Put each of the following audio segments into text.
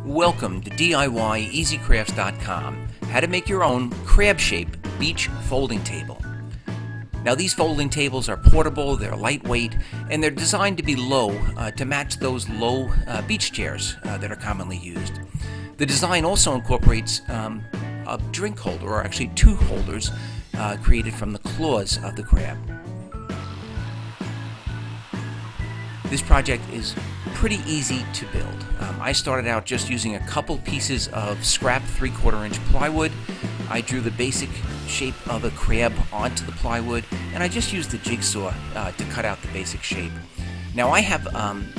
Welcome to DIYEasyCrafts.com, how to make your own crab shape beach folding table. Now these folding tables are portable, they're lightweight, and they're designed to be low to match those low beach chairs that are commonly used. The design also incorporates a drink holder, or actually two holders, created from the claws of the crab. This project is pretty easy to build. I started out just using a couple pieces of scrap 3/4 inch plywood. I drew the basic shape of a crab onto the plywood, and I just used the jigsaw to cut out the basic shape. Now I have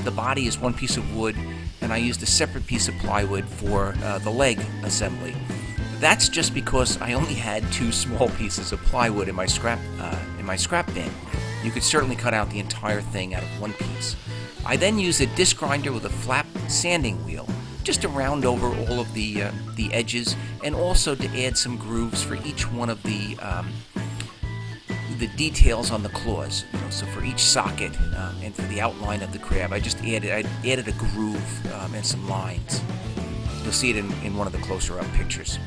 the body is one piece of wood, and I used a separate piece of plywood for the leg assembly. That's just because I only had two small pieces of plywood in my scrap bin. You could certainly cut out the entire thing out of one piece. I then used a disc grinder with a flap sanding wheel just to round over all of the edges, and also to add some grooves for each one of the details on the claws. So for each socket and for the outline of the crab, I added a groove and some lines. You'll see it in one of the closer up pictures.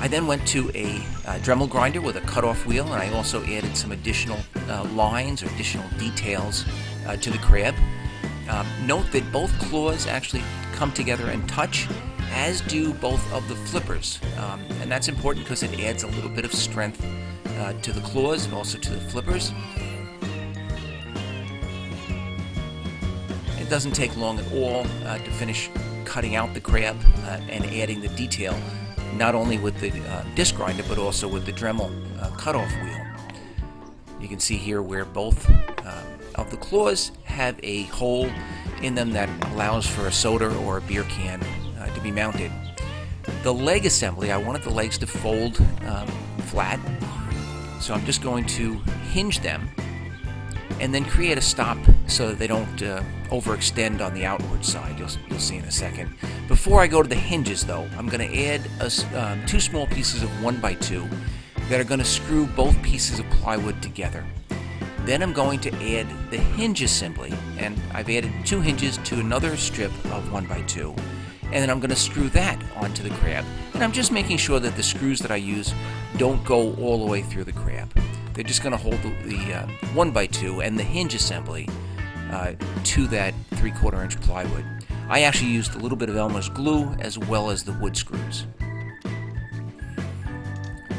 I then went to a Dremel grinder with a cutoff wheel, and I also added some additional lines or additional details to the crab. Note that both claws actually come together and touch, as do both of the flippers. And that's important because it adds a little bit of strength to the claws and also to the flippers. It doesn't take long at all to finish cutting out the crab and adding the detail, not only with the disc grinder but also with the Dremel cutoff wheel. You can see here where both of the claws have a hole in them that allows for a soda or a beer can to be mounted. The leg assembly, I wanted the legs to fold flat, so I'm just going to hinge them and then create a stop so that they don't overextend on the outward side. You'll see in a second. Before I go to the hinges though, I'm going to add two small pieces of 1x2 that are going to screw both pieces of plywood together. Then I'm going to add the hinge assembly, and I've added two hinges to another strip of 1x2, and then I'm going to screw that onto the crab. And I'm just making sure that the screws that I use don't go all the way through the crab. They're just going to hold the 1x2 and the hinge assembly to that 3/4 inch plywood. I actually used a little bit of Elmer's glue as well as the wood screws.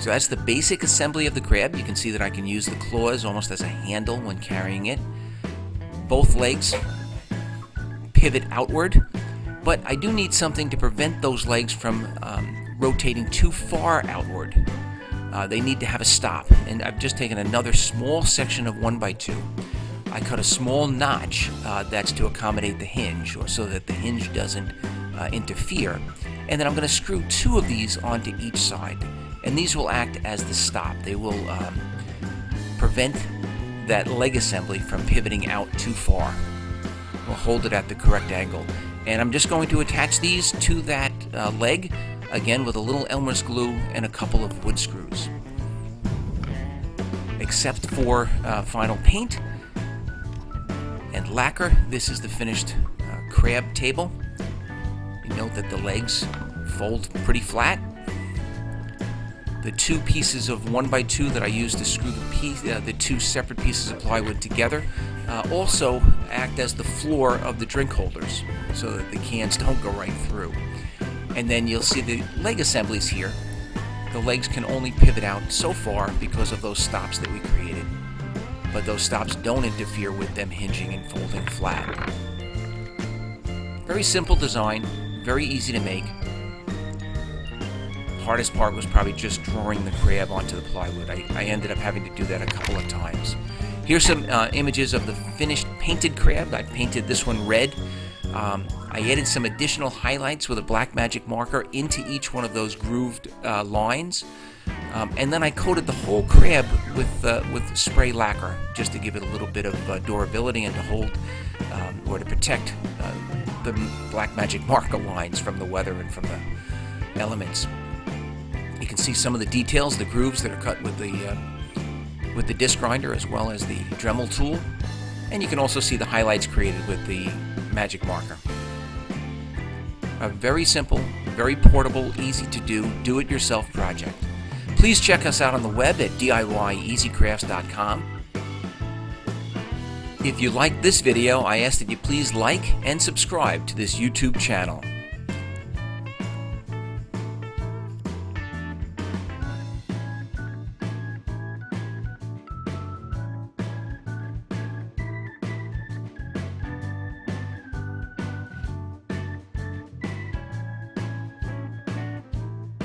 So that's the basic assembly of the crab. You can see that I can use the claws almost as a handle when carrying it. Both legs pivot outward, but I do need something to prevent those legs from rotating too far outward. They need to have a stop, and I've just taken another small section of 1x2. I cut a small notch that's to accommodate the hinge, or so that the hinge doesn't interfere. And then I'm going to screw two of these onto each side, and these will act as the stop. They will prevent that leg assembly from pivoting out too far. We'll hold it at the correct angle. And I'm just going to attach these to that leg, again with a little Elmer's glue and a couple of wood screws. Except for final paint and lacquer, this is the finished crab table. You note that the legs fold pretty flat. The two pieces of 1x2 that I used to screw the two separate pieces of plywood together also act as the floor of the drink holders, so that the cans don't go right through. And then you'll see the leg assemblies here. The legs can only pivot out so far because of those stops that we created, but those stops don't interfere with them hinging and folding flat. Very simple design, very easy to make. Hardest part was probably just drawing the crab onto the plywood. I ended up having to do that a couple of times. Here's some images of the finished painted crab. I painted this one red. I added some additional highlights with a black magic marker into each one of those grooved lines. And then I coated the whole crab with spray lacquer, just to give it a little bit of durability and to hold or to protect the black magic marker lines from the weather and from the elements. You can see some of the details, the grooves that are cut with the disc grinder as well as the Dremel tool, and you can also see the highlights created with the magic marker. a very simple, very portable, easy to do, do-it-yourself project. Please check us out on the web at DIYEasyCrafts.com. If you liked this video, I ask that you please like and subscribe to this YouTube channel.